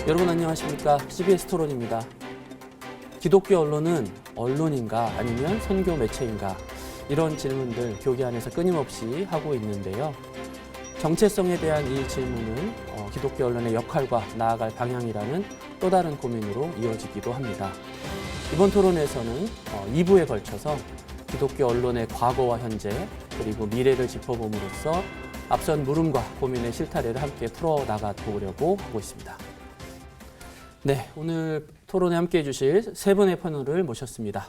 여러분 안녕하십니까? CBS 토론입니다. 기독교 언론은 언론인가 아니면 선교 매체인가? 이런 질문들 교계 안에서 끊임없이 하고 있는데요. 정체성에 대한 이 질문은 기독교 언론의 역할과 나아갈 방향이라는 또 다른 고민으로 이어지기도 합니다. 이번 토론에서는 2부에 걸쳐서 기독교 언론의 과거와 현재 그리고 미래를 짚어봄으로써 앞선 물음과 고민의 실타래를 함께 풀어나가 보려고 하고 있습니다. 네, 오늘 토론에 함께해 주실 세 분의 패널을 모셨습니다.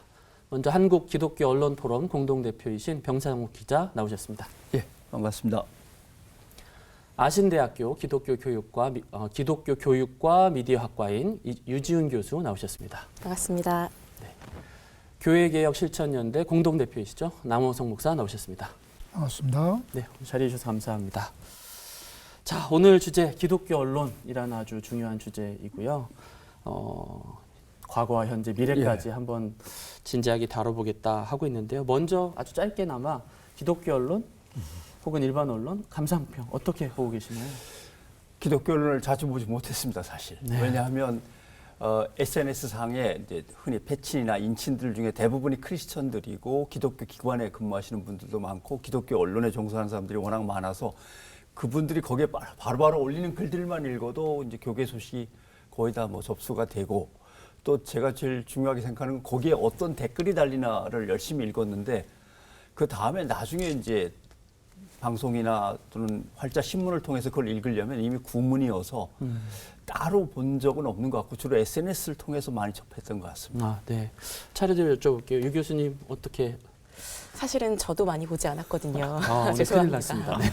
먼저 한국 기독교 언론 포럼 공동대표이신 병상욱 기자 나오셨습니다. 예, 반갑습니다. 아신대학교 기독교 교육과 미디어학과인 유지훈 교수 나오셨습니다. 반갑습니다. 네, 교회개혁 실천연대 공동대표이시죠? 남호성 목사 나오셨습니다. 반갑습니다. 네, 자리해 주셔서 감사합니다. 자, 오늘 주제 기독교 언론이라는 아주 중요한 주제이고요. 과거와 현재, 미래까지 한번 진지하게 다뤄보겠다 하고 있는데요. 먼저 아주 짧게나마 기독교 언론 혹은 일반 언론 감상평 어떻게 보고 계시나요? 기독교 언론을 자주 보지 못했습니다, 사실. 네. 왜냐하면 SNS상에 이제 흔히 패친이나 인친들 중에 대부분이 크리스천들이고 기독교 기관에 근무하시는 분들도 많고 기독교 언론에 종사하는 사람들이 워낙 많아서 그분들이 거기에 바로바로 올리는 글들만 읽어도 이제 교계 소식이 거의 다 뭐 접수가 되고 또 제가 제일 중요하게 생각하는 건 거기에 어떤 댓글이 달리나를 열심히 읽었는데 그 다음에 나중에 이제 방송이나 또는 활자 신문을 통해서 그걸 읽으려면 이미 구문이어서 따로 본 적은 없는 것 같고 주로 SNS를 통해서 많이 접했던 것 같습니다. 아, 네. 차례대로 여쭤볼게요. 유 교수님 어떻게? 사실은 저도 많이 보지 않았거든요. 오늘 큰일 났습니다. 네.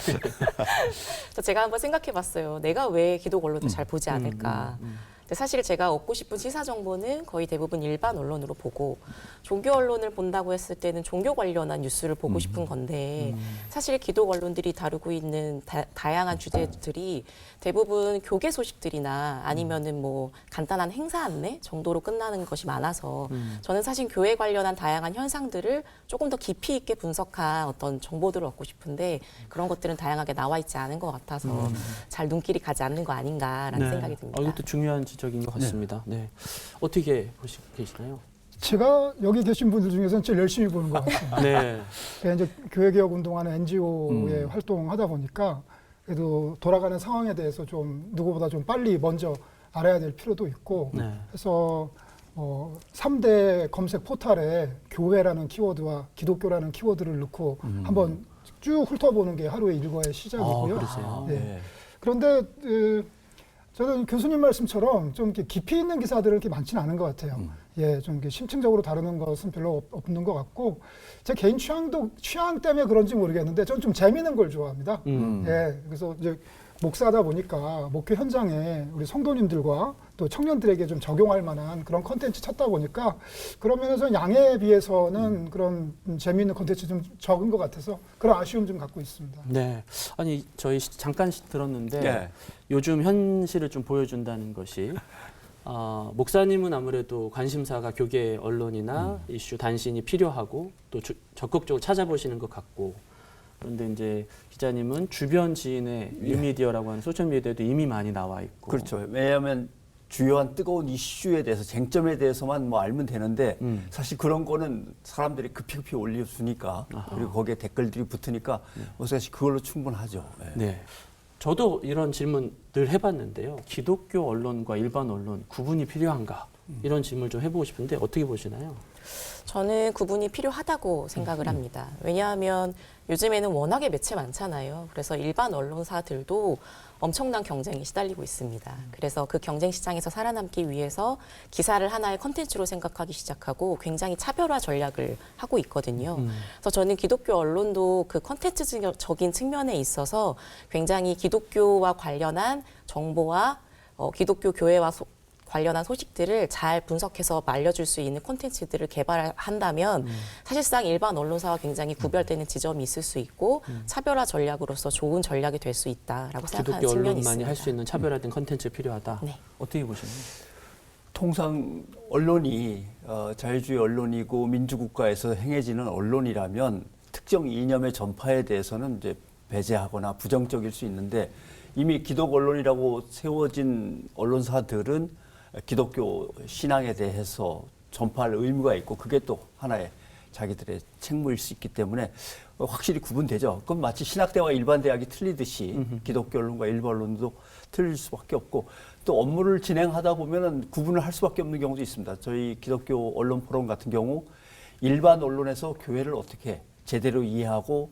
그래서 제가 한번 생각해봤어요. 내가 왜 기독 언론도 잘 보지 않을까. 근데 사실 제가 얻고 싶은 시사 정보는 거의 대부분 일반 언론으로 보고 종교 언론을 본다고 했을 때는 종교 관련한 뉴스를 보고 싶은 건데 사실 기독 언론들이 다루고 있는 다양한 주제들이 대부분 교계 소식들이나 아니면은 뭐 간단한 행사 안내 정도로 끝나는 것이 많아서 저는 사실 교회 관련한 다양한 현상들을 조금 더 깊이 있게 분석한 어떤 정보들을 얻고 싶은데 그런 것들은 다양하게 나와 있지 않은 것 같아서 잘 눈길이 가지 않는 거 아닌가라는 생각이 듭니다. 이것도 중요한 지적인 것 같습니다. 네. 어떻게 보시고 계시나요? 제가 여기 계신 분들 중에서는 제일 열심히 보는 것 같습니다. 네. 이제 교회개혁 운동하는 NGO에 활동하다 보니까 그래도 돌아가는 상황에 대해서 좀 누구보다 좀 빨리 먼저 알아야 될 필요도 있고 그래서 3대 검색 포탈에 교회라는 키워드와 기독교라는 키워드를 넣고 한번 쭉 훑어보는 게 하루의 일과의 시작이고요. 그러세요? 네. 그런데 저는 교수님 말씀처럼 좀 이렇게 깊이 있는 기사들은 이렇게 많지는 않은 것 같아요. 예, 좀 이렇게 심층적으로 다루는 것은 별로 없는 것 같고, 제 개인 취향 때문에 그런지 모르겠는데, 저는 좀 재미있는 걸 좋아합니다. 예, 그래서 이제 목사다 보니까 목회 현장에 우리 성도님들과 또 청년들에게 좀 적용할 만한 그런 컨텐츠 찾다 보니까 그런 면에서 양에 비해서는 그런 재미있는 컨텐츠 좀 적은 것 같아서 그런 아쉬움 좀 갖고 있습니다. 네. 아니, 저희 잠깐 들었는데 요즘 현실을 좀 보여준다는 것이 목사님은 아무래도 관심사가 교계 언론이나 이슈 단신이 필요하고 또 적극적으로 찾아보시는 것 같고 그런데 이제 기자님은 주변 지인의 뉴미디어라고 하는 소셜미디어에도 이미 많이 나와 있고 그렇죠. 왜냐하면 주요한 뜨거운 이슈에 대해서 쟁점에 대해서만 뭐 알면 되는데 사실 그런 거는 사람들이 급히 올려주니까 그리고 거기에 댓글들이 붙으니까 사실 그걸로 충분하죠. 네. 저도 이런 질문 늘 해봤는데요. 기독교 언론과 일반 언론 구분이 필요한가? 이런 질문을 좀 해보고 싶은데 어떻게 보시나요? 저는 구분이 필요하다고 생각을 합니다. 왜냐하면 요즘에는 워낙에 매체 많잖아요. 그래서 일반 언론사들도 엄청난 경쟁에 시달리고 있습니다. 그래서 그 경쟁 시장에서 살아남기 위해서 기사를 하나의 컨텐츠로 생각하기 시작하고 굉장히 차별화 전략을 하고 있거든요. 그래서 저는 기독교 언론도 그 컨텐츠적인 측면에 있어서 굉장히 기독교와 관련한 정보와 기독교 교회와 관련한 소식들을 잘 분석해서 알려줄 수 있는 콘텐츠들을 개발한다면 사실상 일반 언론사와 굉장히 구별되는 지점이 있을 수 있고 차별화 전략으로서 좋은 전략이 될 수 있다라고 생각하는 기독교 측면이 언론만이 있습니다. 할 수 있는 차별화된 콘텐츠 필요하다. 네. 어떻게 보시나요? 통상 언론이 자유주의 언론이고 민주국가에서 행해지는 언론이라면 특정 이념의 전파에 대해서는 이제 배제하거나 부정적일 수 있는데 이미 기독 언론이라고 세워진 언론사들은 기독교 신앙에 대해서 전파할 의무가 있고 그게 또 하나의 자기들의 책무일 수 있기 때문에 확실히 구분되죠. 그건 마치 신학대와 일반 대학이 틀리듯이 기독교 언론과 일반 언론도 틀릴 수밖에 없고 또 업무를 진행하다 보면은 구분을 할 수밖에 없는 경우도 있습니다. 저희 기독교 언론 포럼 같은 경우 일반 언론에서 교회를 어떻게 제대로 이해하고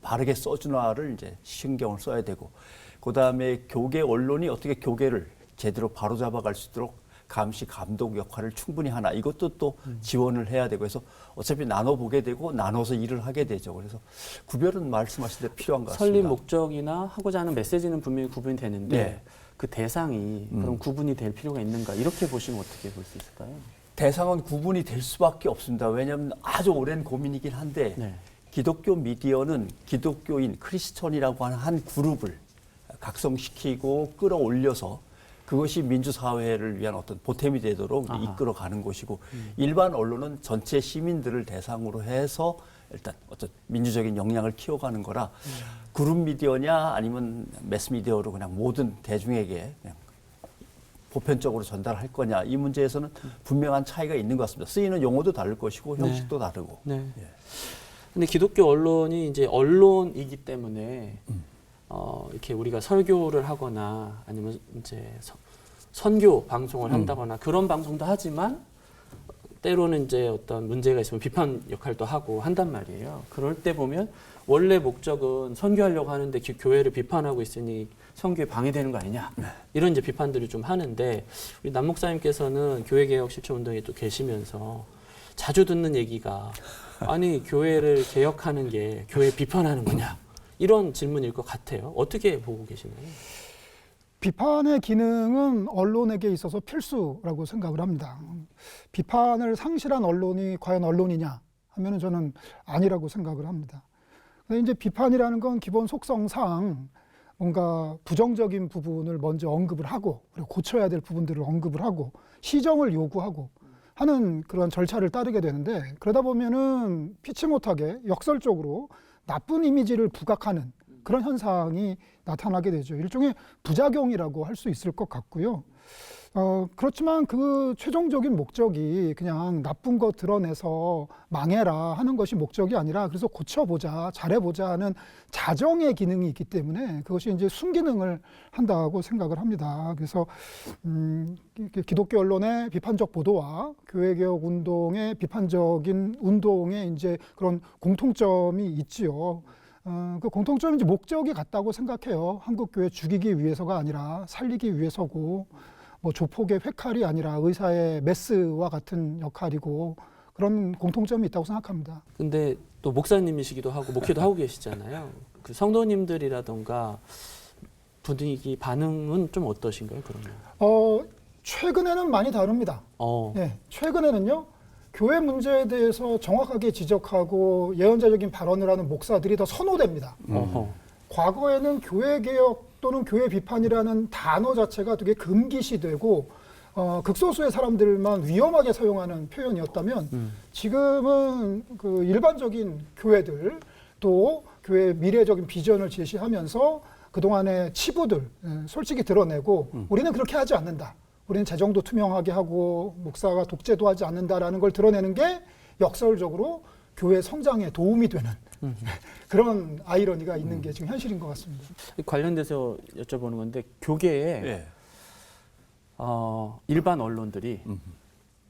바르게 써주나를 이제 신경을 써야 되고 그다음에 교계 언론이 어떻게 교계를 제대로 바로잡아갈 수 있도록 감시 감독 역할을 충분히 하나 이것도 또 지원을 해야 되고 해서 어차피 나눠 보게 되고 나눠서 일을 하게 되죠. 그래서 구별은 말씀하신 대로 필요한 것 같습니다. 설립 목적이나 하고자 하는 메시지는 분명히 구분이 되는데 네. 그 대상이 그럼 구분이 될 필요가 있는가 이렇게 보시면 어떻게 볼 수 있을까요? 대상은 구분이 될 수밖에 없습니다. 왜냐하면 아주 오랜 고민이긴 한데 네. 기독교 미디어는 기독교인 크리스천이라고 하는 한 그룹을 각성시키고 끌어올려서 그것이 민주사회를 위한 어떤 보탬이 되도록 아하. 이끌어가는 것이고 일반 언론은 전체 시민들을 대상으로 해서 일단 어떤 민주적인 역량을 키워가는 거라 그룹 미디어냐 아니면 매스미디어로 그냥 모든 대중에게 그냥 보편적으로 전달할 거냐 이 문제에서는 분명한 차이가 있는 것 같습니다. 쓰이는 용어도 다를 것이고 형식도 다르고. 네. 예. 근데 기독교 언론이 이제 언론이기 때문에 이렇게 우리가 설교를 하거나 아니면 이제 선교 방송을 한다거나 그런 방송도 하지만 때로는 이제 어떤 문제가 있으면 비판 역할도 하고 한단 말이에요. 그럴 때 보면 원래 목적은 선교하려고 하는데 교회를 비판하고 있으니 선교에 방해되는 거 아니냐 이런 이제 비판들을 좀 하는데 우리 남 목사님께서는 교회개혁 실천운동에 또 계시면서 자주 듣는 얘기가 아니 교회를 개혁하는 게 교회 비판하는 거냐 이런 질문일 것 같아요. 어떻게 보고 계시나요? 비판의 기능은 언론에게 있어서 필수라고 생각을 합니다. 비판을 상실한 언론이 과연 언론이냐 하면은 저는 아니라고 생각을 합니다. 근데 이제 비판이라는 건 기본 속성상 뭔가 부정적인 부분을 먼저 언급을 하고 그리고 고쳐야 될 부분들을 언급을 하고 시정을 요구하고 하는 그런 절차를 따르게 되는데 그러다 보면은 피치 못하게 역설적으로 나쁜 이미지를 부각하는 그런 현상이 나타나게 되죠. 일종의 부작용이라고 할 수 있을 것 같고요. 그렇지만 그 최종적인 목적이 그냥 나쁜 거 드러내서 망해라 하는 것이 목적이 아니라 그래서 고쳐보자, 잘해보자 하는 자정의 기능이 있기 때문에 그것이 이제 순기능을 한다고 생각을 합니다. 그래서 기독교 언론의 비판적 보도와 교회개혁 운동의 비판적인 운동에 이제 그런 공통점이 있지요. 그 공통점이 이제 목적이 같다고 생각해요. 한국교회 죽이기 위해서가 아니라 살리기 위해서고 뭐 조폭의 회칼이 아니라 의사의 메스와 같은 역할이고 그런 공통점이 있다고 생각합니다. 근데 또 목사님이시기도 하고 목회도 하고 계시잖아요. 그 성도님들이라던가 분위기 반응은 좀 어떠신가요? 그러면? 최근에는 많이 다릅니다. 네, 최근에는요. 교회 문제에 대해서 정확하게 지적하고 예언자적인 발언을 하는 목사들이 더 선호됩니다. 과거에는 교회 개혁 또는 교회 비판이라는 단어 자체가 되게 금기시되고 극소수의 사람들만 위험하게 사용하는 표현이었다면 지금은 그 일반적인 교회들 또 교회의 미래적인 비전을 제시하면서 그동안의 치부들 솔직히 드러내고 우리는 그렇게 하지 않는다. 우리는 재정도 투명하게 하고 목사가 독재도 하지 않는다라는 걸 드러내는 게 역설적으로 교회 성장에 도움이 되는 그런 아이러니가 있는 게 지금 현실인 것 같습니다. 관련돼서 여쭤보는 건데 교계에 예. 일반 언론들이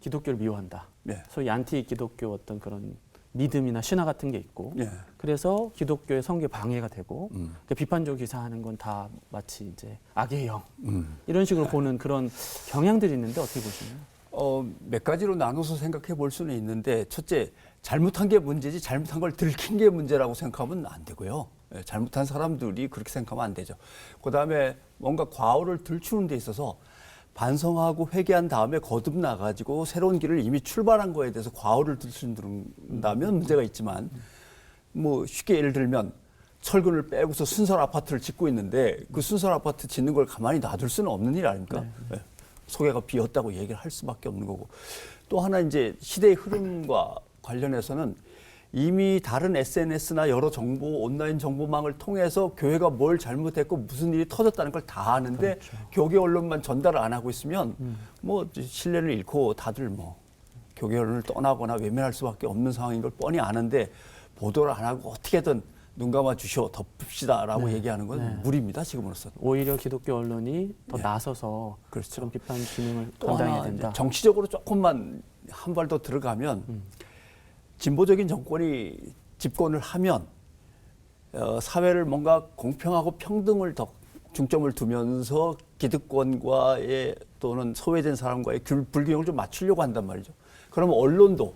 기독교를 미워한다. 예. 소위 안티 기독교 어떤 그런 믿음이나 신화 같은 게 있고 예. 그래서 기독교의 선교 방해가 되고 그 비판적 기사하는 건 다 마치 이제 악의 영 이런 식으로 보는 그런 경향들이 있는데 어떻게 보시나요? 몇 가지로 나눠서 생각해 볼 수는 있는데 첫째 잘못한 게 문제지 잘못한 걸 들킨 게 문제라고 생각하면 안 되고요. 잘못한 사람들이 그렇게 생각하면 안 되죠. 그다음에 뭔가 과오를 들추는 데 있어서 반성하고 회개한 다음에 거듭나가지고 새로운 길을 이미 출발한 거에 대해서 과오를 들춘다면 문제가 있지만 뭐 쉽게 예를 들면 철근을 빼고서 순설 아파트를 짓고 있는데 그 순설 아파트 짓는 걸 가만히 놔둘 수는 없는 일 아닙니까? 네. 소개가 비었다고 얘기를 할 수밖에 없는 거고 또 하나 이제 시대의 흐름과 관련해서는 이미 다른 SNS나 여러 정보, 온라인 정보망을 통해서 교회가 뭘 잘못했고 무슨 일이 터졌다는 걸 다 아는데 교계 언론만 전달을 안 하고 있으면 뭐 신뢰를 잃고 다들 뭐 교계 언론을 떠나거나 외면할 수밖에 없는 상황인 걸 뻔히 아는데 보도를 안 하고 어떻게든 눈 감아 주시오, 덮읍시다라고 얘기하는 건 무리입니다, 지금으로서는. 오히려 기독교 언론이 더 네. 나서서 그렇죠. 그런 비판 기능을 또 감당해야 하나 된다. 이제 정치적으로 조금만 한 발 더 들어가면 진보적인 정권이 집권을 하면 사회를 뭔가 공평하고 평등을 더 중점을 두면서 기득권과의 또는 소외된 사람과의 불균형을 좀 맞추려고 한단 말이죠. 그러면 언론도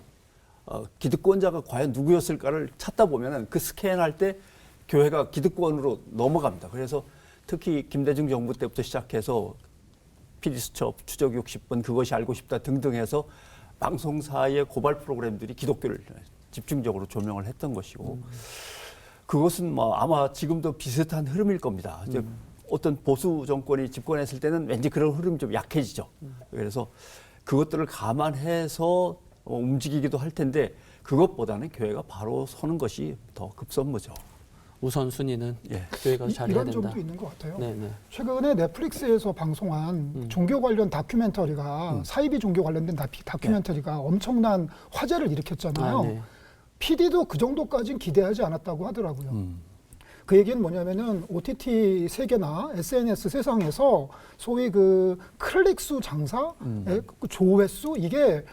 기득권자가 과연 누구였을까를 찾다 보면은 그 스캔할 때 교회가 기득권으로 넘어갑니다. 그래서 특히 김대중 정부 때부터 시작해서 피디수첩, 추적육 10분, 그것이 알고 싶다 등등 해서 방송사의 고발 프로그램들이 기독교를 집중적으로 조명을 했던 것이고 그것은 뭐 아마 지금도 비슷한 흐름일 겁니다. 이제 어떤 보수 정권이 집권했을 때는 왠지 그런 흐름이 좀 약해지죠. 그래서 그것들을 감안해서 움직이기도 할 텐데 그것보다는 교회가 바로 서는 것이 더 급선무죠. 우선순위는 예. 교회가 잘해야 이런 된다. 점도 있는 것 같아요. 네네. 최근에 넷플릭스에서 방송한 종교 관련 다큐멘터리가 사이비 종교 관련된 다큐멘터리가 엄청난 화제를 일으켰잖아요. 아, 네. PD도 그 정도까지는 기대하지 않았다고 하더라고요. 그 얘기는 뭐냐면은 OTT 세계나 SNS 세상에서 소위 그 클릭수 장사, 그 조회수 이게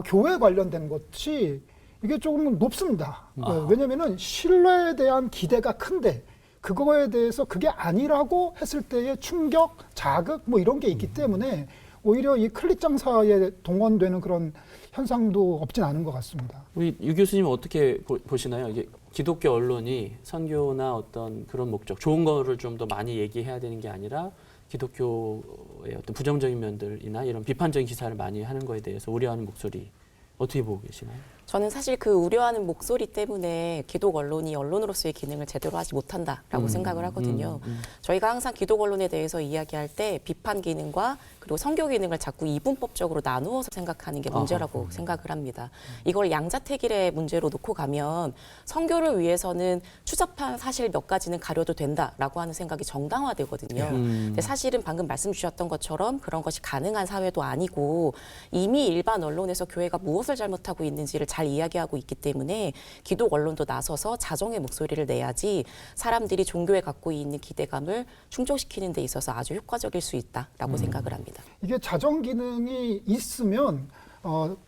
교회 관련된 것이 이게 조금 높습니다. 왜냐면은 신뢰에 대한 기대가 큰데 그거에 대해서 그게 아니라고 했을 때의 충격, 자극 뭐 이런 게 있기 때문에 오히려 이 클릭 장사에 동원되는 그런 현상도 없진 않은 것 같습니다. 우리 유 교수님은 어떻게 보시나요? 이게 기독교 언론이 선교나 어떤 그런 목적, 좋은 거를 좀 더 많이 얘기해야 되는 게 아니라 기독교의 어떤 부정적인 면들이나 이런 비판적인 기사를 많이 하는 거에 대해서 우려하는 목소리 어떻게 보고 계시나요? 저는 사실 그 우려하는 목소리 때문에 기독 언론이 언론으로서의 기능을 제대로 하지 못한다라고 생각을 하거든요. 저희가 항상 기독 언론에 대해서 이야기할 때 비판 기능과 그리고 선교 기능을 자꾸 이분법적으로 나누어서 생각하는 게 문제라고 생각을 합니다. 이걸 양자택일의 문제로 놓고 가면 선교를 위해서는 추잡한 사실 몇 가지는 가려도 된다라고 하는 생각이 정당화되거든요. 근데 사실은 방금 말씀 주셨던 것처럼 그런 것이 가능한 사회도 아니고 이미 일반 언론에서 교회가 무엇을 잘못하고 있는지를 잘 이야기하고 있기 때문에 기독 언론도 나서서 자정의 목소리를 내야지 사람들이 종교에 갖고 있는 기대감을 충족시키는 데 있어서 아주 효과적일 수 있다라고 생각을 합니다. 이게 자정 기능이 있으면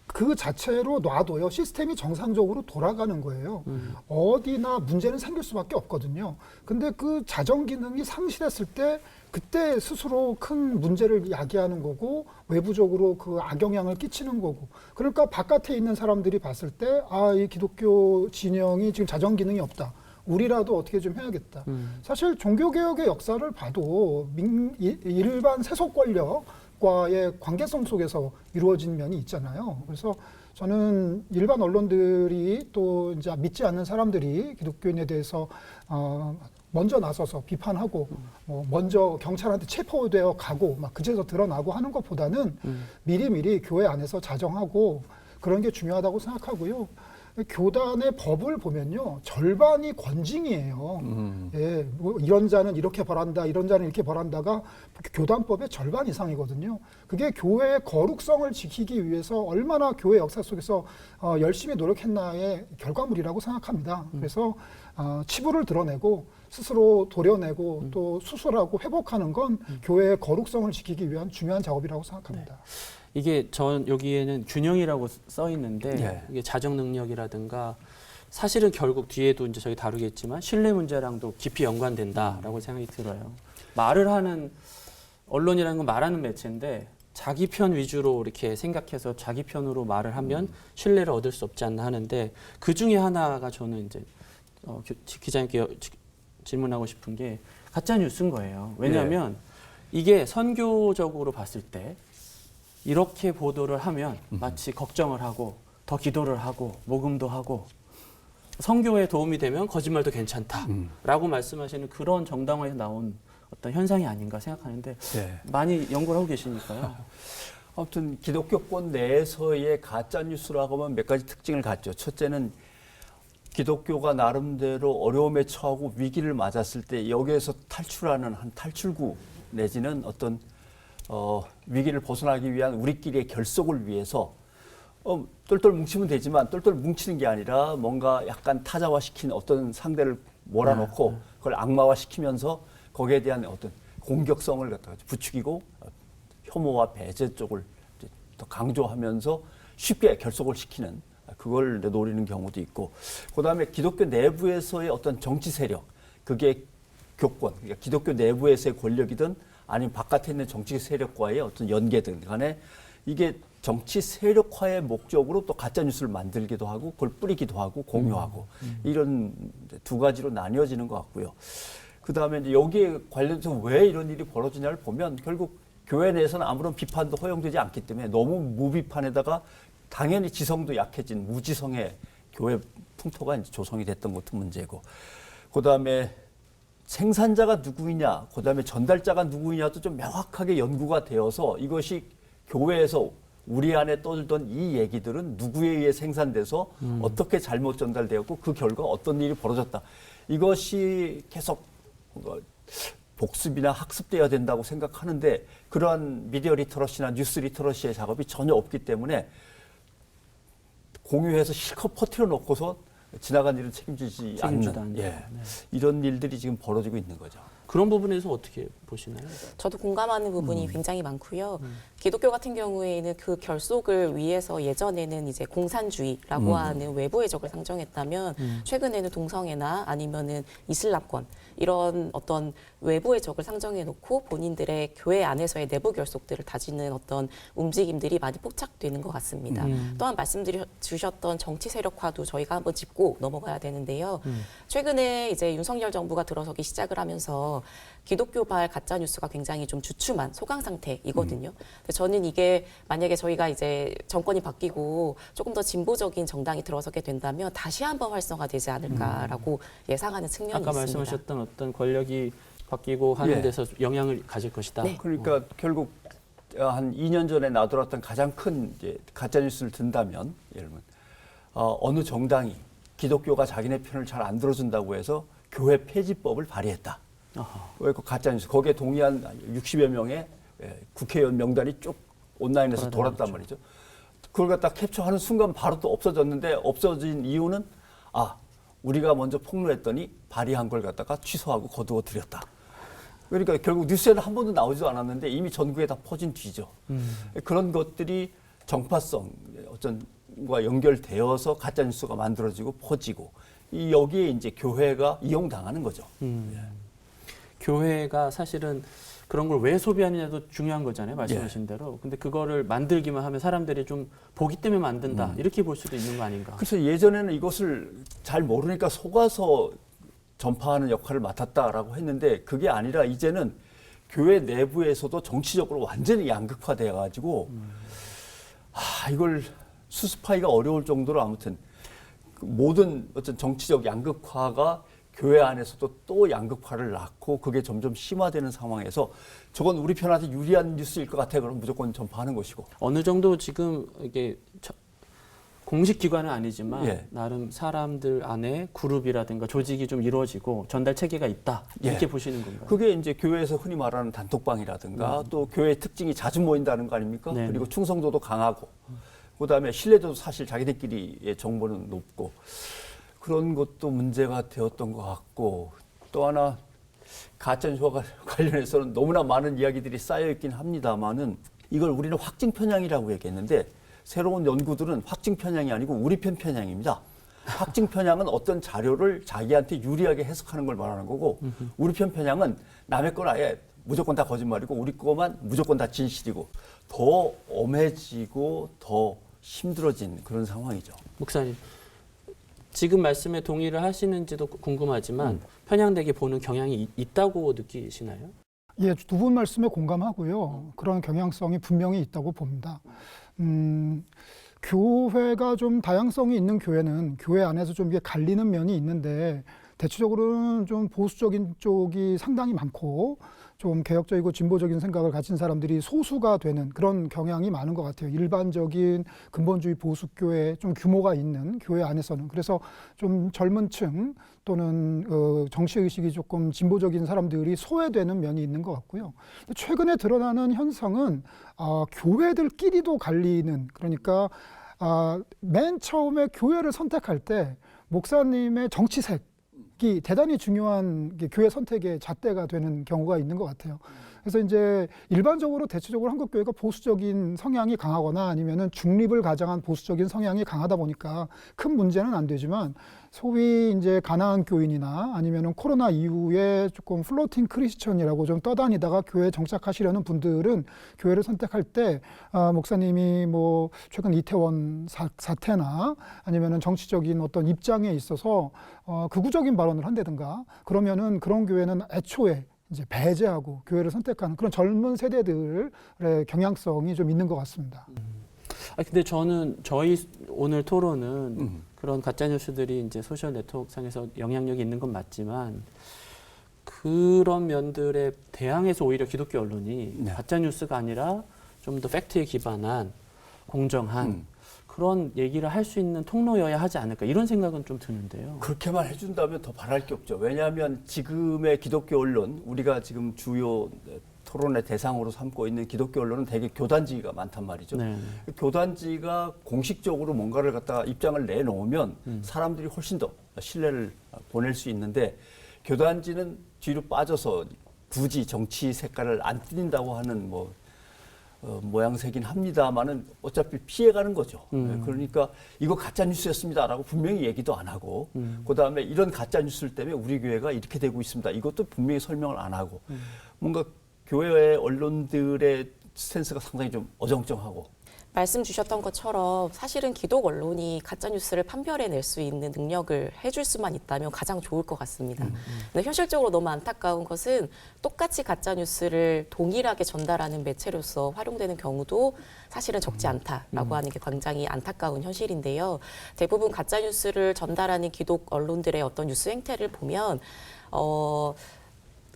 그 자체로 놔둬요. 시스템이 정상적으로 돌아가는 거예요. 어디나 문제는 생길 수밖에 없거든요. 근데 그 자정 기능이 상실했을 때 그때 스스로 큰 문제를 야기하는 거고 외부적으로 그 악영향을 끼치는 거고 그러니까 바깥에 있는 사람들이 봤을 때 이 기독교 진영이 지금 자정 기능이 없다. 우리라도 어떻게 좀 해야겠다. 사실 종교개혁의 역사를 봐도 일반 세속 권력과의 관계성 속에서 이루어진 면이 있잖아요. 그래서 저는 일반 언론들이 또 이제 믿지 않는 사람들이 기독교인에 대해서 먼저 나서서 비판하고 먼저 경찰한테 체포되어 가고 막 그제서 드러나고 하는 것보다는 미리미리 교회 안에서 자정하고 그런 게 중요하다고 생각하고요. 교단의 법을 보면요 절반이 권징이에요. 예, 뭐 이런 자는 이렇게 벌한다, 이런 자는 이렇게 벌한다가 교단법의 절반 이상이거든요. 그게 교회의 거룩성을 지키기 위해서 얼마나 교회 역사 속에서 열심히 노력했나의 결과물이라고 생각합니다. 그래서 치부를 드러내고 스스로 도려내고 또 수술하고 회복하는 건 교회의 거룩성을 지키기 위한 중요한 작업이라고 생각합니다. 네. 이게 전 여기에는 균형이라고 써 있는데 네. 이게 자정 능력이라든가 사실은 결국 뒤에도 이제 저희 다루겠지만 신뢰 문제랑도 깊이 연관된다라고 생각이 들어요. 말을 하는 언론이라는 건 말하는 매체인데 자기 편 위주로 이렇게 생각해서 자기 편으로 말을 하면 신뢰를 얻을 수 없지 않나 하는데 그 중에 하나가 저는 이제 기자님께 질문하고 싶은 게 가짜 뉴스인 거예요. 왜냐하면 이게 선교적으로 봤을 때 이렇게 보도를 하면 마치 걱정을 하고 더 기도를 하고 모금도 하고 선교에 도움이 되면 거짓말도 괜찮다라고 말씀하시는 그런 정당화에서 나온 어떤 현상이 아닌가 생각하는데 많이 연구를 하고 계시니까요. 아무튼 기독교권 내에서의 가짜 뉴스라고 하면 몇 가지 특징을 갖죠. 첫째는 기독교가 나름대로 어려움에 처하고 위기를 맞았을 때 여기에서 탈출하는 한 탈출구 내지는 어떤 위기를 벗어나기 위한 우리끼리의 결속을 위해서 똘똘 뭉치면 되지만 똘똘 뭉치는 게 아니라 뭔가 약간 타자화시킨 어떤 상대를 몰아넣고 그걸 악마화시키면서 거기에 대한 어떤 공격성을 갖다가 부추기고 혐오와 배제 쪽을 이제 더 강조하면서 쉽게 결속을 시키는 그걸 노리는 경우도 있고, 그다음에 기독교 내부에서의 어떤 정치 세력, 그게 교권, 그러니까 기독교 내부에서의 권력이든 아니면 바깥에 있는 정치 세력과의 어떤 연계든 간에 이게 정치 세력화의 목적으로 또 가짜 뉴스를 만들기도 하고 그걸 뿌리기도 하고 공유하고 이런 두 가지로 나뉘어지는 것 같고요. 그다음에 이제 여기에 관련해서 왜 이런 일이 벌어지냐를 보면 결국 교회 내에서는 아무런 비판도 허용되지 않기 때문에 너무 무비판에다가 당연히 지성도 약해진 무지성의 교회 풍토가 이제 조성이 됐던 것도 문제고, 그다음에 생산자가 누구이냐, 그다음에 전달자가 누구이냐도 좀 명확하게 연구가 되어서 이것이 교회에서 우리 안에 떠들던 이 얘기들은 누구에 의해 생산돼서 어떻게 잘못 전달되었고 그 결과 어떤 일이 벌어졌다. 이것이 계속 복습이나 학습돼야 된다고 생각하는데 그러한 미디어 리터러시나 뉴스 리터러시의 작업이 전혀 없기 때문에 공유해서 실컷 퍼뜨려 놓고서 지나간 일을 책임지지 않는 이런 일들이 지금 벌어지고 있는 거죠. 그런 부분에서 어떻게 보시나요? 저도 공감하는 부분이 굉장히 많고요. 기독교 같은 경우에는 그 결속을 위해서 예전에는 이제 공산주의라고 하는 외부의 적을 상정했다면 최근에는 동성애나 아니면은 이슬람권 이런 어떤 외부의 적을 상정해 놓고 본인들의 교회 안에서의 내부 결속들을 다지는 어떤 움직임들이 많이 포착되는 것 같습니다. 또한 말씀주셨던 정치 세력화도 저희가 한번 짚고 넘어가야 되는데요. 최근에 이제 윤석열 정부가 들어서기 시작을 하면서 기독교발 가짜 뉴스가 굉장히 좀 주춤한 소강 상태이거든요. 근데 저는 이게 만약에 저희가 이제 정권이 바뀌고 조금 더 진보적인 정당이 들어서게 된다면 다시 한번 활성화되지 않을까라고 예상하는 측면이 아까 있습니다. 말씀하셨던 어떤 권력이 바뀌고 하는 예. 데서 영향을 가질 것이다. 네. 그러니까 결국 한 2년 전에 나돌았던 가장 큰 이제 가짜 뉴스를 든다면, 예를 들면 어느 정당이 기독교가 자기네 편을 잘 안 들어준다고 해서 교회 폐지법을 발의했다. 왜 그 가짜 뉴스 거기에 동의한 60여 명의 국회의원 명단이 쭉 온라인에서 돌았단 말이죠. 그걸 갖다 캡처하는 순간 바로 또 없어졌는데, 없어진 이유는 우리가 먼저 폭로했더니 발의한 걸 갖다가 취소하고 거두어 들였다. 그러니까 결국 뉴스에는 한 번도 나오지도 않았는데 이미 전국에 다 퍼진 뒤죠. 그런 것들이 정파성 어쩐과 연결되어서 가짜 뉴스가 만들어지고 퍼지고, 여기에 이제 교회가 이용당하는 거죠. 교회가 사실은 그런 걸 왜 소비하느냐도 중요한 거잖아요. 말씀하신 대로. 근데 그거를 만들기만 하면 사람들이 좀 보기 때문에 만든다. 이렇게 볼 수도 있는 거 아닌가. 그래서 예전에는 이것을 잘 모르니까 속아서 전파하는 역할을 맡았다라고 했는데 그게 아니라 이제는 교회 내부에서도 정치적으로 완전히 양극화되어 가지고 이걸 수습하기가 어려울 정도로 아무튼 모든 어떤 정치적 양극화가 교회 안에서도 또 양극화를 낳고 그게 점점 심화되는 상황에서 저건 우리 편한테 유리한 뉴스일 것 같아. 그럼 무조건 전파하는 것이고. 어느 정도 지금 이게 공식 기관은 아니지만 나름 사람들 안에 그룹이라든가 조직이 좀 이루어지고 전달 체계가 있다. 이렇게 보시는 건가요? 그게 이제 교회에서 흔히 말하는 단톡방이라든가 또 교회의 특징이 자주 모인다는 거 아닙니까? 네. 그리고 충성도도 강하고 그다음에 신뢰도도 사실 자기들끼리의 정보는 높고 그런 것도 문제가 되었던 것 같고, 또 하나 가짜뉴스와 관련해서는 너무나 많은 이야기들이 쌓여있긴 합니다만은 이걸 우리는 확증 편향이라고 얘기했는데 새로운 연구들은 확증 편향이 아니고 우리 편 편향입니다. 확증 편향은 어떤 자료를 자기한테 유리하게 해석하는 걸 말하는 거고 우리 편 편향은 남의 건 아예 무조건 다 거짓말이고 우리 거만 무조건 다 진실이고 더 엄해지고 더 힘들어진 그런 상황이죠. 목사님, 지금 말씀에 동의를 하시는지도 궁금하지만 편향되게 보는 경향이 있다고 느끼시나요? 예, 두 분 말씀에 공감하고요. 그런 경향성이 분명히 있다고 봅니다. 교회가 좀 다양성이 있는 교회는 교회 안에서 좀 이게 갈리는 면이 있는데 대체적으로는 좀 보수적인 쪽이 상당히 많고 좀 개혁적이고 진보적인 생각을 가진 사람들이 소수가 되는 그런 경향이 많은 것 같아요. 일반적인 근본주의 보수교회 좀 규모가 있는 교회 안에서는. 그래서 좀 젊은 층 또는 정치의식이 조금 진보적인 사람들이 소외되는 면이 있는 것 같고요. 최근에 드러나는 현상은 교회들끼리도 갈리는, 그러니까 맨 처음에 교회를 선택할 때 목사님의 정치색이 대단히 중요한 교회 선택의 잣대가 되는 경우가 있는 것 같아요. 그래서 이제 일반적으로 대체적으로 한국 교회가 보수적인 성향이 강하거나 아니면은 중립을 가장한 보수적인 성향이 강하다 보니까 큰 문제는 안 되지만, 소위 이제 가나안 교인이나 아니면은 코로나 이후에 조금 플로팅 크리스천이라고 좀 떠다니다가 교회에 정착하시려는 분들은 교회를 선택할 때 목사님이 뭐 최근 이태원 사태나 아니면은 정치적인 어떤 입장에 있어서 극우적인 발언을 한다든가 그러면은 그런 교회는 애초에 이제 배제하고 교회를 선택하는 그런 젊은 세대들의 경향성이 좀 있는 것 같습니다. 근데 저는 저희 오늘 토론은 그런 가짜 뉴스들이 이제 소셜 네트워크 상에서 영향력이 있는 건 맞지만, 그런 면들에 대항해서 오히려 기독교 언론이 네. 가짜 뉴스가 아니라 좀 더 팩트에 기반한 공정한 그런 얘기를 할 수 있는 통로여야 하지 않을까, 이런 생각은 좀 드는데요. 그렇게만 해준다면 더 바랄 게 없죠. 왜냐하면 지금의 기독교 언론, 우리가 지금 주요 토론의 대상으로 삼고 있는 기독교 언론은 대개 교단지가 많단 말이죠. 네. 교단지가 공식적으로 뭔가를 갖다가 입장을 내놓으면 사람들이 훨씬 더 신뢰를 보낼 수 있는데, 교단지는 뒤로 빠져서 굳이 정치 색깔을 안 띠린다고 하는 모양새긴 합니다만은 어차피 피해가는 거죠. 그러니까 이거 가짜 뉴스였습니다라고 분명히 얘기도 안 하고, 그다음에 이런 가짜 뉴스 때문에 우리 교회가 이렇게 되고 있습니다. 이것도 분명히 설명을 안 하고, 뭔가 교회의 언론들의 스탠스가 상당히 좀 어정쩡하고. 말씀 주셨던 것처럼 사실은 기독 언론이 가짜 뉴스를 판별해낼 수 있는 능력을 해줄 수만 있다면 가장 좋을 것 같습니다. 근데 현실적으로 너무 안타까운 것은 똑같이 가짜 뉴스를 동일하게 전달하는 매체로서 활용되는 경우도 사실은 적지 않다라고 하는 게 굉장히 안타까운 현실인데요. 대부분 가짜 뉴스를 전달하는 기독 언론들의 어떤 뉴스 행태를 보면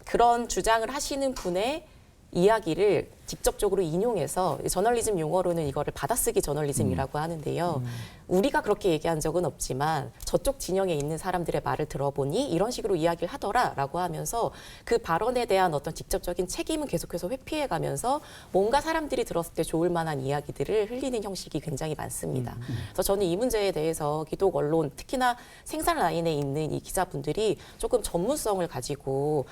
그런 주장을 하시는 분의 이야기를 직접적으로 인용해서, 저널리즘 용어로는 이거를 받아쓰기 저널리즘이라고 하는데요. 우리가 그렇게 얘기한 적은 없지만 저쪽 진영에 있는 사람들의 말을 들어보니 이런 식으로 이야기를 하더라라고 하면서 그 발언에 대한 어떤 직접적인 책임은 계속해서 회피해가면서 뭔가 사람들이 들었을 때 좋을 만한 이야기들을 흘리는 형식이 굉장히 많습니다. 그래서 저는 이 문제에 대해서 기독 언론, 특히나 생산 라인에 있는 이 기자분들이 조금 전문성을 가지고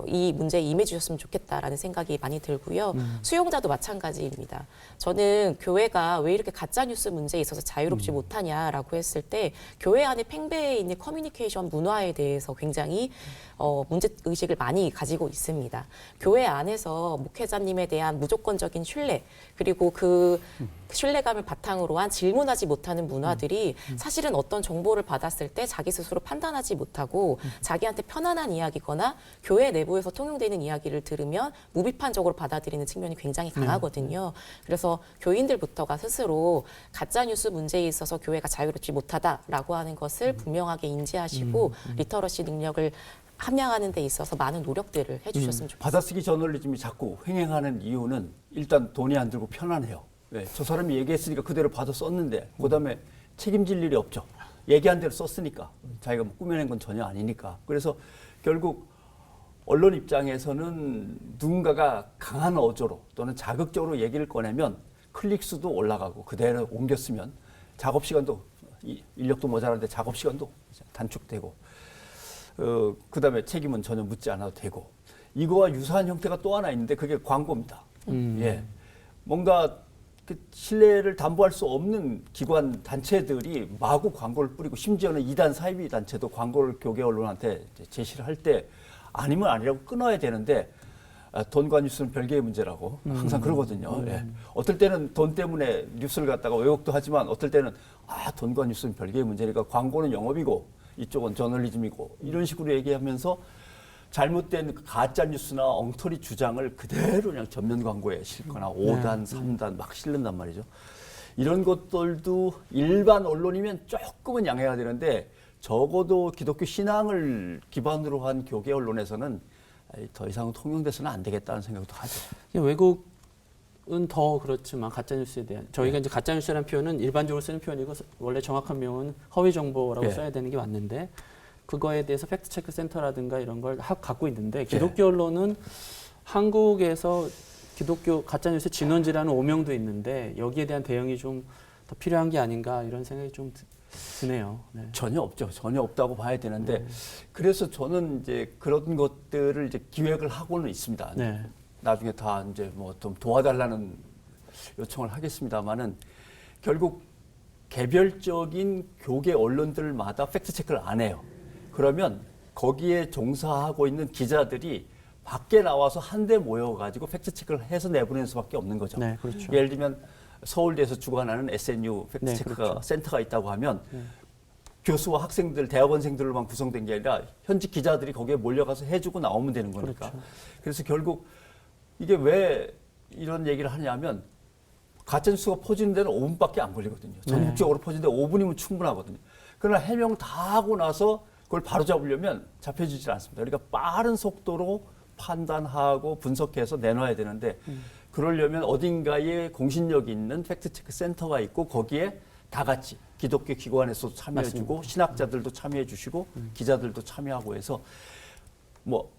이 문제에 임해 주셨으면 좋겠다라는 생각이 많이 들고요. 수용자도 마찬가지입니다. 저는 교회가 왜 이렇게 가짜뉴스 문제에 있어서 자유롭지 못하냐라고 했을 때, 교회 안에 팽배해 있는 커뮤니케이션 문화에 대해서 굉장히 문제의식을 많이 가지고 있습니다. 교회 안에서 목회자님에 대한 무조건적인 신뢰, 그리고 그 신뢰감을 바탕으로 한 질문하지 못하는 문화들이 사실은 어떤 정보를 받았을 때 자기 스스로 판단하지 못하고 자기한테 편안한 이야기거나 교회 내부에서 통용되는 이야기를 들으면 무비판적으로 받아들이는 측면이 굉장히 강하거든요. 그래서 교인들부터가 스스로 가짜뉴스 문제에 있어서 교회가 자유롭지 못하다라고 하는 것을 분명하게 인지하시고 리터러시 능력을 함양하는 데 있어서 많은 노력들을 해주셨으면 좋겠습니다. 받아쓰기 저널리즘이 자꾸 횡행하는 이유는 일단 돈이 안 들고 편안해요. 네, 저 사람이 얘기했으니까 그대로 받아 썼는데 그다음에 책임질 일이 없죠. 얘기한 대로 썼으니까. 자기가 뭐 꾸며낸 건 전혀 아니니까. 그래서 결국 언론 입장에서는 누군가가 강한 어조로 또는 자극적으로 얘기를 꺼내면 클릭수도 올라가고 그대로 옮겨 쓰면 작업 시간도, 인력도 모자란데 작업 시간도 단축되고, 그다음에 책임은 전혀 묻지 않아도 되고, 이거와 유사한 형태가 또 하나 있는데 그게 광고입니다. 예, 뭔가 그 신뢰를 담보할 수 없는 기관 단체들이 마구 광고를 뿌리고, 심지어는 이단 사이비 단체도 광고를 교계 언론한테 제시를 할 때 아니면 아니라고 끊어야 되는데, 돈과 뉴스는 별개의 문제라고 항상 그러거든요. 예. 어떨 때는 돈 때문에 뉴스를 갖다가 왜곡도 하지만 어떨 때는 돈과 뉴스는 별개의 문제니까 광고는 영업이고 이쪽은 저널리즘이고, 이런 식으로 얘기하면서 잘못된 가짜 뉴스나 엉터리 주장을 그대로 그냥 전면 광고에 싣거나 5단, 3단 막 실른단 말이죠. 이런 것들도 일반 언론이면 조금은 양해가 되는데, 적어도 기독교 신앙을 기반으로 한 교계 언론에서는 더 이상 통용돼서는 안 되겠다는 생각도 하죠. 외국은 더 그렇지만 가짜뉴스에 대한 저희가 이제 가짜뉴스라는 표현은 일반적으로 쓰는 표현이고 원래 정확한 명은 허위 정보라고 예. 써야 되는 게 맞는데 그거에 대해서 팩트체크 센터라든가 이런 걸 갖고 있는데 기독교 언론은 한국에서 기독교 가짜뉴스 진원지라는 오명도 있는데 여기에 대한 대응이 좀 더 필요한 게 아닌가 이런 생각이 좀 드네요. 네. 전혀 없죠. 전혀 없다고 봐야 되는데 그래서 저는 이제 그런 것들을 이제 기획을 하고는 있습니다. 네. 나중에 다 이제 뭐 좀 도와달라는 요청을 하겠습니다만은 결국 개별적인 교계 언론들마다 팩트 체크를 안 해요. 그러면 거기에 종사하고 있는 기자들이 밖에 나와서 한데 모여가지고 팩트 체크를 해서 내보내는 수밖에 없는 거죠. 네, 그렇죠. 예를 들면 서울대에서 주관하는 SNU 팩트 네, 체크가 그렇죠. 센터가 있다고 하면 교수와 학생들, 대학원생들로만 구성된 게 아니라 현직 기자들이 거기에 몰려가서 해주고 나오면 되는 거니까. 그렇죠. 그래서 결국 이게 왜 이런 얘기를 하냐면 가짜뉴스가 퍼지는 데는 5분밖에 안 걸리거든요. 전국적으로 퍼지는데 5분이면 충분하거든요. 그러나 해명 다 하고 나서 그걸 바로 잡으려면 잡혀지질 않습니다. 그러니까 빠른 속도로 판단하고 분석해서 내놔야 되는데 그러려면 어딘가에 공신력 있는 팩트체크 센터가 있고 거기에 다 같이 기독교 기관에서도 참여해주고 맞습니다. 신학자들도 참여해주시고 기자들도 참여하고 해서 뭐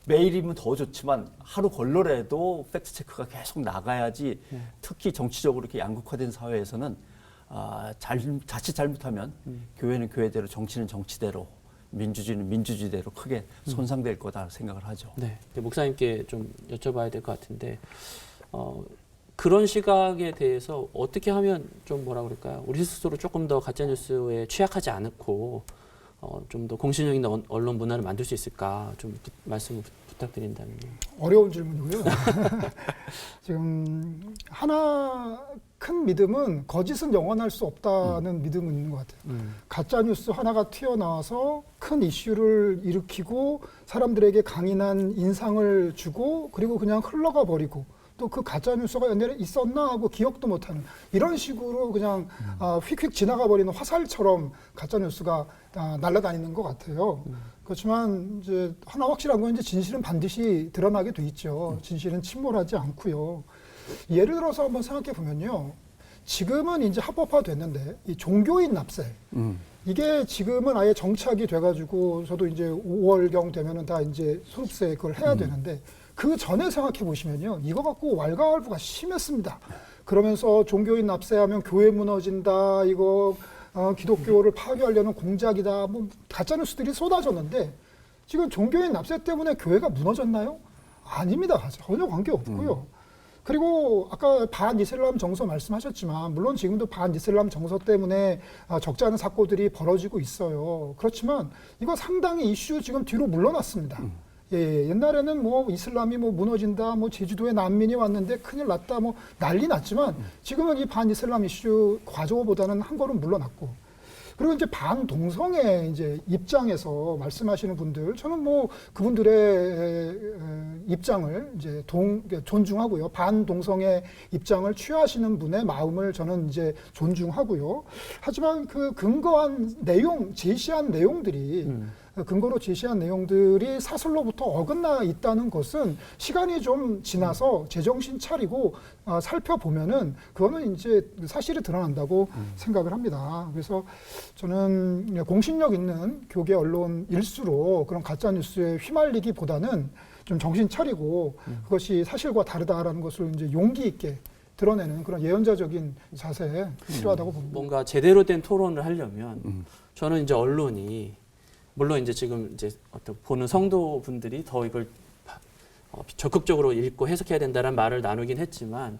매일이면 더 좋지만 하루 걸러라도 팩트체크가 계속 나가야지 특히 정치적으로 이렇게 양극화된 사회에서는 자칫 잘못하면 교회는 교회대로 정치는 정치대로 민주주의는 민주주의대로 크게 손상될 거다 생각을 하죠. 네, 목사님께 좀 여쭤봐야 될 것 같은데 그런 시각에 대해서 어떻게 하면 좀 뭐라 그럴까요? 우리 스스로 조금 더 가짜뉴스에 취약하지 않고 좀 더 공신력 있는 언론 문화를 만들 수 있을까 좀 말씀 부탁드린다면요. 어려운 질문이고요. 지금 하나 큰 믿음은 거짓은 영원할 수 없다는 믿음은 있는 것 같아요. 가짜 뉴스 하나가 튀어나와서 큰 이슈를 일으키고 사람들에게 강인한 인상을 주고 그리고 그냥 흘러가 버리고 또 그 가짜 뉴스가 옛날에 있었나 하고 기억도 못하는 이런 식으로 그냥 휙휙 지나가 버리는 화살처럼 가짜 뉴스가 날아다니는 것 같아요. 그렇지만 이제 하나 확실한 건 이제 진실은 반드시 드러나게 돼 있죠. 진실은 침몰하지 않고요. 예를 들어서 한번 생각해 보면요. 지금은 이제 합법화됐는데 이 종교인 납세 이게 지금은 아예 정착이 돼가지고 저도 이제 5월경 되면은 다 이제 소득세 그걸 해야 되는데 그 전에 생각해 보시면요. 이거 갖고 왈가왈부가 심했습니다. 그러면서 종교인 납세하면 교회 무너진다. 이거 기독교를 파괴하려는 공작이다. 뭐 가짜뉴스들이 쏟아졌는데 지금 종교인 납세 때문에 교회가 무너졌나요? 아닙니다. 전혀 관계 없고요. 그리고 아까 반이슬람 정서 말씀하셨지만 물론 지금도 반이슬람 정서 때문에 적지 않은 사고들이 벌어지고 있어요. 그렇지만 이거 상당히 이슈 지금 뒤로 물러났습니다. 예, 옛날에는 뭐 이슬람이 뭐 무너진다, 뭐 제주도에 난민이 왔는데 큰일 났다, 뭐 난리 났지만 지금은 이 반이슬람 이슈 과거보다는 한 걸음 물러났고 그리고 이제 반동성애 이제 입장에서 말씀하시는 분들 저는 뭐 그분들의 입장을 이제 존중하고요. 반동성애 입장을 취하시는 분의 마음을 저는 이제 존중하고요. 하지만 그 근거한 내용, 제시한 내용들이 근거로 제시한 내용들이 사설로부터 어긋나 있다는 것은 시간이 좀 지나서 제정신 차리고 살펴보면은 그거는 이제 사실이 드러난다고 생각을 합니다. 그래서 저는 공신력 있는 교계 언론일수록 그런 가짜 뉴스에 휘말리기보다는 좀 정신 차리고 그것이 사실과 다르다라는 것을 이제 용기 있게 드러내는 그런 예언자적인 자세 필요하다고 봅니다. 뭔가 제대로 된 토론을 하려면 저는 이제 언론이 물론 이제 지금 이제 어떤 보는 성도분들이 더 이걸 적극적으로 읽고 해석해야 된다는 말을 나누긴 했지만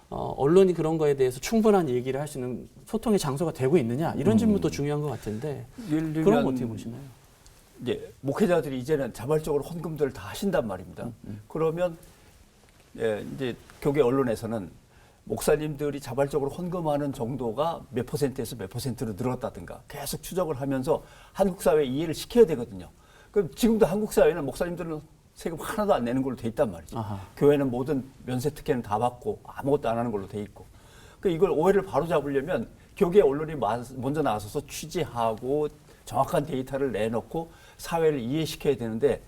언론이 그런 거에 대해서 충분한 얘기를 할 수 있는 소통의 장소가 되고 있느냐 이런 질문도 중요한 것 같은데 예를 들면 그런 거 어떻게 보시나요? 이제 목회자들이 이제는 자발적으로 헌금들을 다 하신단 말입니다. 그러면 이제 교계 언론에서는 목사님들이 자발적으로 헌금하는 정도가 몇 퍼센트에서 몇 퍼센트로 늘었다든가 계속 추적을 하면서 한국 사회에 이해를 시켜야 되거든요. 그럼 지금도 한국 사회는 목사님들은 세금 하나도 안 내는 걸로 돼 있단 말이죠. 아하. 교회는 모든 면세 특혜는 다 받고 아무것도 안 하는 걸로 돼 있고. 그러니까 이걸 오해를 바로잡으려면 교계 언론이 먼저 나서서 취재하고 정확한 데이터를 내놓고 사회를 이해시켜야 되는데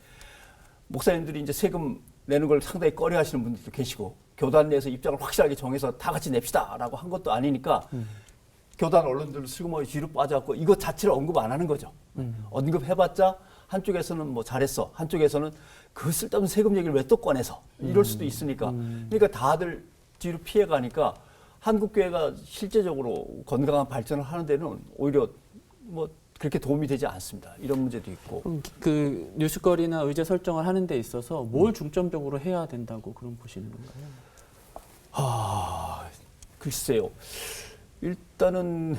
목사님들이 이제 세금 내는 걸 상당히 꺼려하시는 분들도 계시고 교단 내에서 입장을 확실하게 정해서 다 같이 냅시다라고 한 것도 아니니까 교단 언론들은 슬그머니 뒤로 빠져갖고 이것 자체를 언급 안 하는 거죠. 언급해봤자 한쪽에서는 뭐 잘했어, 한쪽에서는 그 쓸데없는 세금 얘기를 왜 또 꺼내서 이럴 수도 있으니까 그러니까 다들 뒤로 피해가니까 한국교회가 실제적으로 건강한 발전을 하는 데는 오히려 뭐 그렇게 도움이 되지 않습니다. 이런 문제도 있고. 그 뉴스거리나 의제 설정을 하는 데 있어서 뭘 중점적으로 해야 된다고 그런 보시는 건가요? 글쎄요. 일단은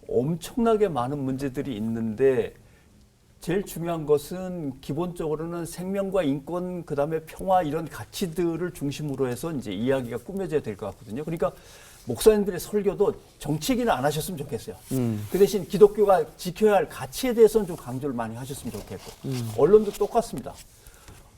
엄청나게 많은 문제들이 있는데 제일 중요한 것은 기본적으로는 생명과 인권, 그다음에 평화 이런 가치들을 중심으로 해서 이제 이야기가 꾸며져야 될 것 같거든요. 그러니까 목사님들의 설교도 정치 얘기는 안 하셨으면 좋겠어요. 그 대신 기독교가 지켜야 할 가치에 대해서는 좀 강조를 많이 하셨으면 좋겠고 언론도 똑같습니다.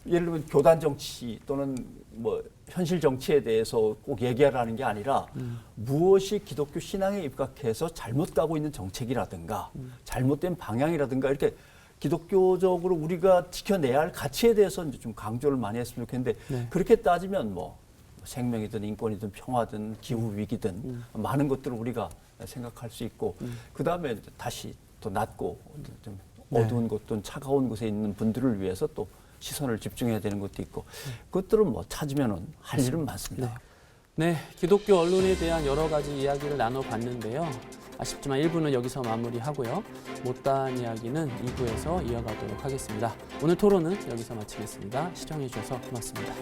예를 들면 교단 정치 또는 뭐 현실 정치에 대해서 꼭 얘기하라는 게 아니라 무엇이 기독교 신앙에 입각해서 잘못 가고 있는 정책이라든가 잘못된 방향이라든가 이렇게 기독교적으로 우리가 지켜내야 할 가치에 대해서 이제 좀 강조를 많이 했으면 좋겠는데 네. 그렇게 따지면 뭐 생명이든 인권이든 평화든 기후 위기든 많은 것들을 우리가 생각할 수 있고 그 다음에 다시 또 낮고 좀 어두운 곳 또는 차가운 곳에 있는 분들을 위해서 또 시선을 집중해야 되는 것도 있고 그것들은 뭐 찾으면은 할 일은 많습니다. 네, 기독교 언론에 대한 여러 가지 이야기를 나눠봤는데요. 아쉽지만 1부는 여기서 마무리하고요. 못다한 이야기는 2부에서 이어가도록 하겠습니다. 오늘 토론은 여기서 마치겠습니다. 시청해 주셔서 고맙습니다.